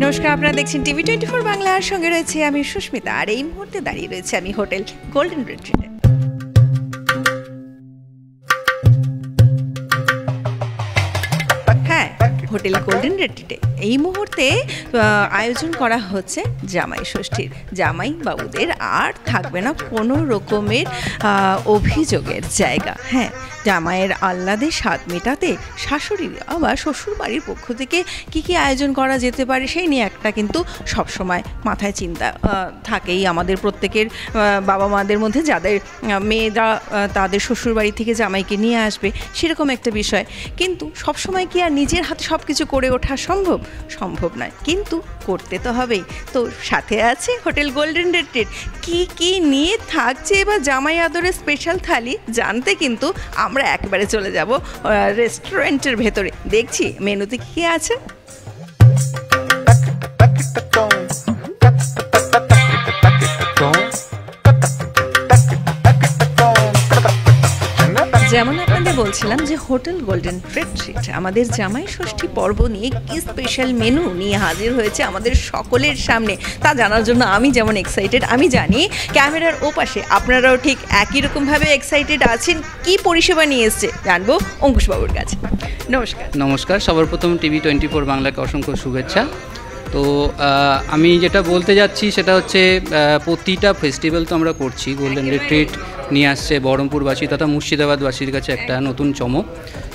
নমস্কার, আপনারা দেখছেন টিভি24 বাংলার সঙ্গে রয়েছে আমি সুস্মিতা। আর এই মুহূর্তে দাঁড়িয়ে রয়েছে আমি হোটেল গোল্ডেন রিট্রিটে। হ্যাঁ, হোটেল গোল্ডেন রিট্রিটে এই মুহূর্তে আয়োজন করা হচ্ছে জামাই ষষ্ঠীর। জামাই বাবুদের আর থাকবে না কোনো রকমের অভিযোগের জায়গা। হ্যাঁ, জামাইয়ের আহ্লাদে স্বাদ মেটাতে শাশুড়ি বা শ্বশুর বাড়ির পক্ষ থেকে কি কি আয়োজন করা যেতে পারে সেই নিয়ে একটা কিন্তু সবসময় মাথায় চিন্তা থাকেই আমাদের প্রত্যেকের বাবা মাদের মধ্যে, যাদের মেয়েরা তাদের শ্বশুর বাড়ি থেকে জামাইকে নিয়ে আসবে সেরকম একটা বিষয়। কিন্তু সবসময় কি আর নিজের হাতে সব কিছু করে ওঠা সম্ভব নয়, কিন্তু করতে তো হবেই। তো সাথে আছে হোটেল গোল্ডেন রিট্রিট। কি কি নিয়ে থাকছে এবার জামাই আদরের স্পেশাল থালি জানতে কিন্তু আমরা একবারে চলে যাব রেস্টুরেন্টের ভেতরে। দেখছি মেনুতে কি আছে। যেমন আপনাদের বলছিলাম যে হোটেল গোল্ডেন রিট্রিট আমাদের জামাই ষষ্ঠী পর্ব নিয়ে কি স্পেশাল মেনু নিয়ে হাজির হয়েছে আমাদের সকলের সামনে, তা জানার জন্য আমি যেমন এক্সাইটেড, আমি জানি ক্যামেরার ওপাশে আপনারাও ঠিক একই রকমভাবে এক্সাইটেড আছেন। কি পরিষেবা নিয়ে এসছে জানবো অঙ্কুশবাবুর কাছে। নমস্কার, সবার প্রথম টিভি24 বাংলাকে অসংখ্য শুভেচ্ছা। তো আমি যেটা বলতে যাচ্ছি সেটা হচ্ছে প্রতিটা ফেস্টিভ্যাল তো আমরা করছি, গোল্ডেন রিট্রিট নিয়ে আসছে বহরমপুরবাসী তথা মুর্শিদাবাদবাসীর কাছে একটা নতুন চমক।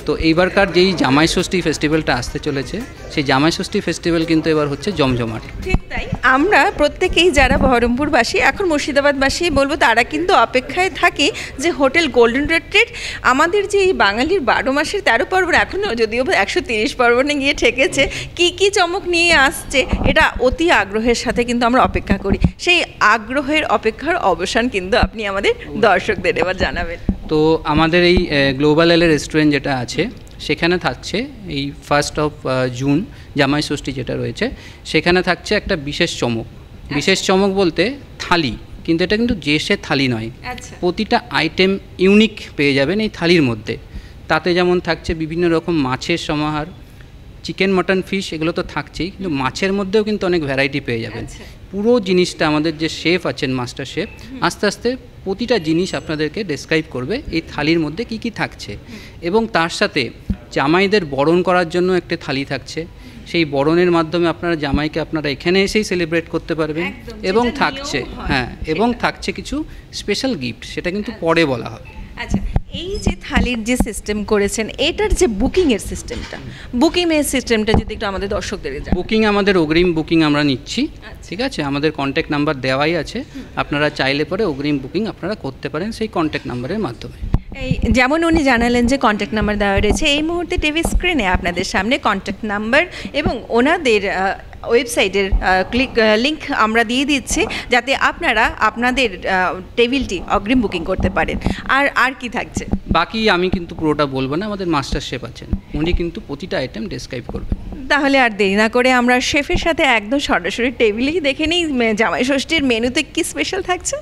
তো এইবারকার যেই জামাই ষষ্ঠী ফেস্টিভ্যালটা আসতে চলেছে সেই জামাই ষষ্ঠী ফেস্টিভ্যাল কিন্তু এবার হচ্ছে জমজমাট। ঠিক তাই, আমরা প্রত্যেকেই যারা বহরমপুরবাসী এখন মুর্শিদাবাদবাসী বলবো, তারা কিন্তু অপেক্ষায় থাকি যে হোটেল গোল্ডেন রিট্রিট আমাদের যে এই বাঙালির 12 মাসের 13 পার্বণ, এখনও যদিও 130 পার্বণে গিয়ে ঠেকেছে, কি কি চমক নিয়ে আসছে এটা অতি আগ্রহের সাথে কিন্তু আমরা অপেক্ষা করি। সেই আগ্রহের অপেক্ষার অবসান কিন্তু আপনি আমাদের দর্শকদের এবার জানাবেন। তো আমাদের এই গ্লোবাল এলের রেস্টুরেন্ট যেটা আছে সেখানে থাকছে এই 1 জুন জামাই ষষ্ঠী যেটা রয়েছে সেখানে থাকছে একটা বিশেষ চমক। বিশেষ চমক বলতে থালি, কিন্তু এটা কিন্তু যে সে থালি নয়, প্রতিটা আইটেম ইউনিক পেয়ে যাবেন এই থালির মধ্যে। তাতে যেমন থাকছে বিভিন্ন রকম মাছের সমাহার, চিকেন মটন ফিশ এগুলো তো থাকছেই, কিন্তু মাছের মধ্যেও কিন্তু অনেক ভ্যারাইটি পেয়ে যাবেন। পুরো জিনিসটা আমাদের যে শেফ আছেন, মাস্টার শেফ, আস্তে আস্তে প্রতিটা জিনিস আপনাদেরকে ডেসক্রাইব করবে এই থালির মধ্যে কি কি থাকছে। এবং তার সাথে জামাইদের বরণ করার জন্য একটা থালি থাকছে, সেই বরণের মাধ্যমে আপনারা জামাইকে আপনারা এখানে এসেই সেলিব্রেট করতে পারবেন। এবং থাকছে এবং থাকছে কিছু স্পেশাল গিফট, সেটা কিন্তু পরে বলা হবে। আচ্ছা, এই যে থালির যে সিস্টেম করেছেন এটার যে বুকিংয়ের সিস্টেমটা যদি একটু আমাদের দর্শকদের জানান। বুকিং আমাদের অগ্রিম বুকিং আমরা নিচ্ছি, ঠিক আছে? আমাদের কন্ট্যাক্ট নাম্বার দেওয়াই আছে, আপনারা চাইলে পরে অগ্রিম বুকিং আপনারা করতে পারেন সেই কন্ট্যাক্ট নাম্বারের মাধ্যমে। এই যেমন উনি জানালেন যে কন্ট্যাক্ট নাম্বার দেওয়া রয়েছে, এই মুহূর্তে টিভি স্ক্রিনে আপনাদের সামনে কন্ট্যাক্ট নাম্বার এবং ওনাদের ওয়েবসাইটের লিঙ্ক আমরা দিয়ে দিচ্ছি, যাতে আপনারা আপনাদের টেবিলটি অগ্রিম বুকিং করতে পারেন। আর কি থাকছে বাকি আমি কিন্তু পুরোটা বলবো না, আমাদের মাস্টার শেফ আছেন, উনি কিন্তু প্রতিটা আইটেম ডেসক্রাইব করবেন। তাহলে আর দেরি না করে আমরা শেফের সাথে একদম সরাসরি টেবিলেই দেখে নিই জামাই ষষ্ঠীর মেনুতে কি স্পেশাল থাকছে।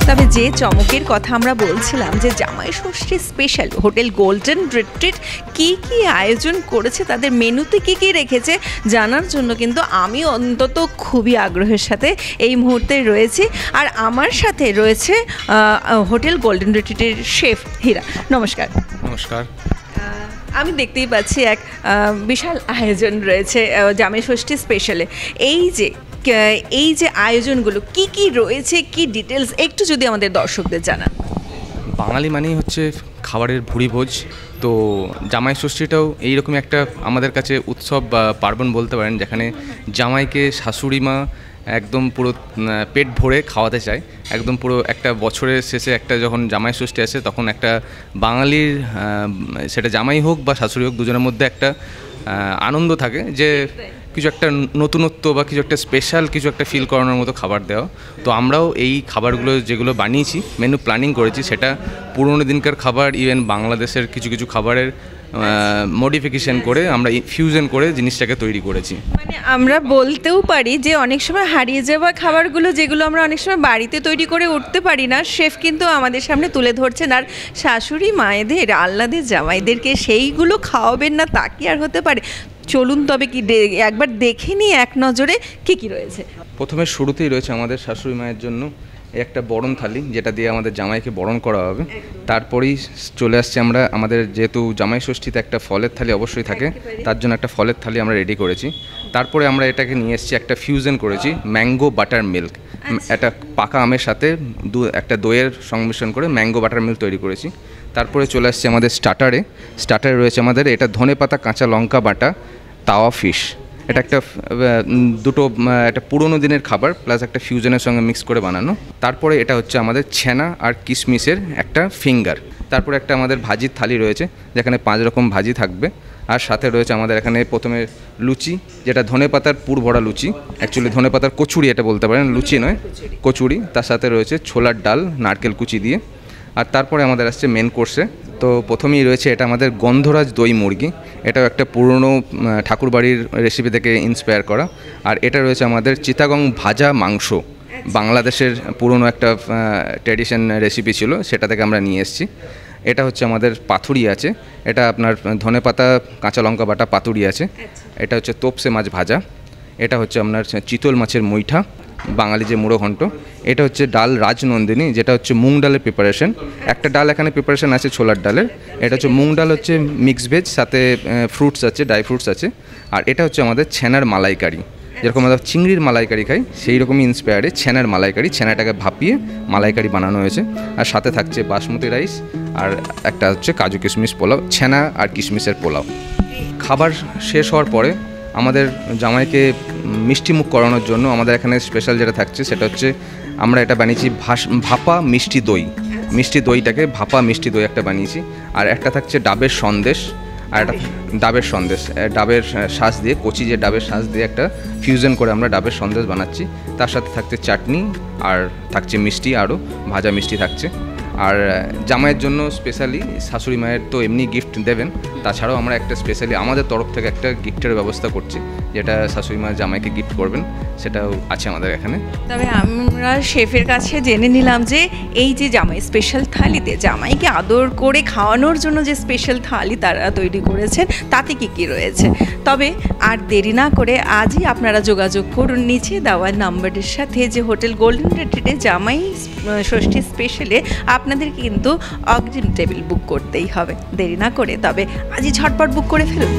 তবে যে চমকের কথা আমরা বলছিলাম যে জামাই ষষ্ঠী স্পেশাল হোটেল গোল্ডেন রিট্রিট কি কি আয়োজন করেছে, তাদের মেনুতে কি কি রেখেছে জানার জন্য কিন্তু আমি অন্তত খুবই আগ্রহের সাথে এই মুহূর্তে রয়েছি। আর আমার সাথে রয়েছে হোটেল গোল্ডেন রিট্রিটের শেফ হীরা। নমস্কার। নমস্কার। আমি দেখতেই পাচ্ছি এক বিশাল আয়োজন রয়েছে জামাই ষষ্ঠী স্পেশালে। এই যে আয়োজনগুলো কি কি রয়েছে, কি ডিটেলস একটু যদি আমাদের দর্শকদের জানান। বাঙালি মানেই হচ্ছে খাবারের ভুঁড়ি ভোজ, তো জামাই ষষ্ঠীটাও এইরকম একটা আমাদের কাছে উৎসব বা পার্বণ বলতে পারেন, যেখানে জামাইকে শাশুড়ি মা একদম পুরো পেট ভরে খাওয়াতে চায়। একদম পুরো একটা বছরের শেষে একটা যখন জামাই ষষ্ঠী আসে তখন একটা বাঙালির, সেটা জামাই হোক বা শাশুড়ি হোক, দুজনের মধ্যে একটা আনন্দ থাকে যে কিছু একটা নতুনত্ব বা কিছু একটা স্পেশাল কিছু একটা ফিল করানোর মতো খাবার দেওয়া। তো আমরাও এই খাবারগুলো যেগুলো বানিয়েছি, মেনু প্ল্যানিং করেছি, সেটা পুরোনো দিনকার খাবার, ইভেন বাংলাদেশের কিছু কিছু খাবারের মডিফিকেশন করে আমরা ফিউশন করে জিনিসটাকে তৈরি করেছি। মানে আমরা বলতেও পারি যে অনেক সময় হারিয়ে যাওয়া খাবারগুলো যেগুলো আমরা অনেক সময় বাড়িতে তৈরি করে উঠতে পারি না, শেফ কিন্তু আমাদের সামনে তুলে ধরছেন। আর শাশুড়ি মায়েদের আহ্লাদের জামাইদেরকে সেইগুলো খাওয়াবেন না তা কি আর হতে পারে? চলুন তবে কি একবার দেখে নিই এক নজরে কী কী রয়েছে। প্রথমে শুরুতেই রয়েছে আমাদের শাশুড়ি মায়ের জন্য একটা বরণ থালি, যেটা দিয়ে আমাদের জামাইকে বরণ করা হবে। তারপরেই চলে আসছে আমরা আমাদের যেহেতু জামাই ষষ্ঠীতে একটা ফলের থালি অবশ্যই থাকে, তার জন্য একটা ফলের থালি আমরা রেডি করেছি। তারপরে আমরা এটাকে নিয়ে এসেছি, একটা ফিউশন করেছি ম্যাঙ্গো বাটার মিল্ক, একটা পাকা আমের সাথে একটা দইয়ের সংমিশ্রণ করে ম্যাঙ্গো বাটার মিল্ক তৈরি করেছি। তারপরে চলে আসছে আমাদের স্টার্টারে রয়েছে আমাদের এটা ধনেপাতা কাঁচা লঙ্কা বাটা তাওয়া ফিশ। এটা একটা দুটো একটা পুরোনো দিনের খাবার প্লাস একটা ফিউশনের সঙ্গে মিক্স করে বানানো। তারপরে এটা হচ্ছে আমাদের ছানা আর কিশমিশের একটা ফিঙ্গার। তারপরে একটা আমাদের ভাজির থালি রয়েছে, যেখানে 5 রকম ভাজি থাকবে। আর সাথে রয়েছে আমাদের এখানে প্রথমে লুচি, যেটা ধনেপাতার পুর ভরা লুচি, অ্যাকচুয়ালি ধনেপাতার কচুরি এটা বলতে পারেন, লুচি নয় কচুরি। তার সাথে রয়েছে ছোলার ডাল নারকেল কুচি দিয়ে। আর তারপরে আমাদের আসছে মেন কোর্সে। তো প্রথমেই রয়েছে এটা আমাদের গন্ধরাজ দই মুরগি, এটাও একটা পুরনো ঠাকুরবাড়ির রেসিপি থেকে ইন্সপায়ার করা। আর এটা রয়েছে আমাদের চিটাগং ভাজা মাংস, বাংলাদেশের পুরনো একটা ট্র্যাডিশন রেসিপি ছিল, সেটা থেকে আমরা নিয়ে এসেছি। এটা হচ্ছে আমাদের পাতুরি আছে, এটা আপনার ধনেপাতা কাঁচা লঙ্কা বাটা পাতুরি আছে। এটা হচ্ছে তোপসে মাছ ভাজা। এটা হচ্ছে আপনার চিতল মাছের মুইঠা, বাঙালি যে মুড়ো ঘন্ট। এটা হচ্ছে ডাল রাজনন্দিনী, যেটা হচ্ছে মুগ ডালের প্রিপারেশন। একটা ডাল এখানে প্রিপারেশন আছে ছোলার ডালের। এটা হচ্ছে মুগ ডাল হচ্ছে মিক্স ভেজ, সাথে ফ্রুটস আছে, ড্রাই ফ্রুটস আছে। আর এটা হচ্ছে আমাদের ছানার মালাইকারি, যেরকম আমরা চিংড়ির মালাইকারি খাই সেই রকমই ইন্সপায়ারে ছানার মালাইকারি, ছানাটাকে ভাপিয়ে মালাইকারি বানানো হয়েছে। আর সাথে থাকছে বাসমতি রাইস, আর একটা হচ্ছে কাজু কিশমিশ পোলাও, ছানা আর কিশমিশের পোলাও। খাবার শেষ হওয়ার পরে আমাদের জামাইকে মিষ্টি মুখ করানোর জন্য আমাদের এখানে স্পেশাল যেটা থাকছে সেটা হচ্ছে আমরা এটা বানিয়েছি ভাপা মিষ্টি দই। মিষ্টি দইটাকে ভাপা মিষ্টি দই একটা বানিয়েছি। আর একটা থাকছে ডাবের সন্দেশ, আর একটা ডাবের শাঁস দিয়ে, কচি যে ডাবের শাঁস দিয়ে একটা ফিউশন করে আমরা ডাবের সন্দেশ বানাচ্ছি। তার সাথে থাকছে চাটনি, আর থাকছে মিষ্টি, আরও ভাজা মিষ্টি থাকছে। আর জামাইয়ের জন্য স্পেশালি শাশুড়ি মায়ের তো এমনি গিফট দেবেন, তাছাড়াও আমরা একটা স্পেশালি আমাদের তরফ থেকে একটা গিফটের ব্যবস্থা করছি, যেটা শাশুড়ি মা জামাইকে গিফট করবেন, সেটাও আছে আমাদের এখানে। তবে আমরা শেফের কাছে জেনে নিলাম যে এই যে জামাই স্পেশাল থালিতে জামাইকে আদর করে খাওয়ানোর জন্য যে স্পেশাল থালি তারা তৈরি করেছেন তাতে কী কী রয়েছে। তবে আর দেরি না করে আজই আপনারা যোগাযোগ করুন নিচে দেওয়া নাম্বারের সাথে, যে হোটেল গোল্ডেন রিট্রিটে জামাই ষষ্ঠী স্পেশালে আপনাদের কিন্তু অগ্রিম টেবিল বুক করতেই হবে। দেরি না করে তবে আজই ঝটপট বুক করে ফেলুন।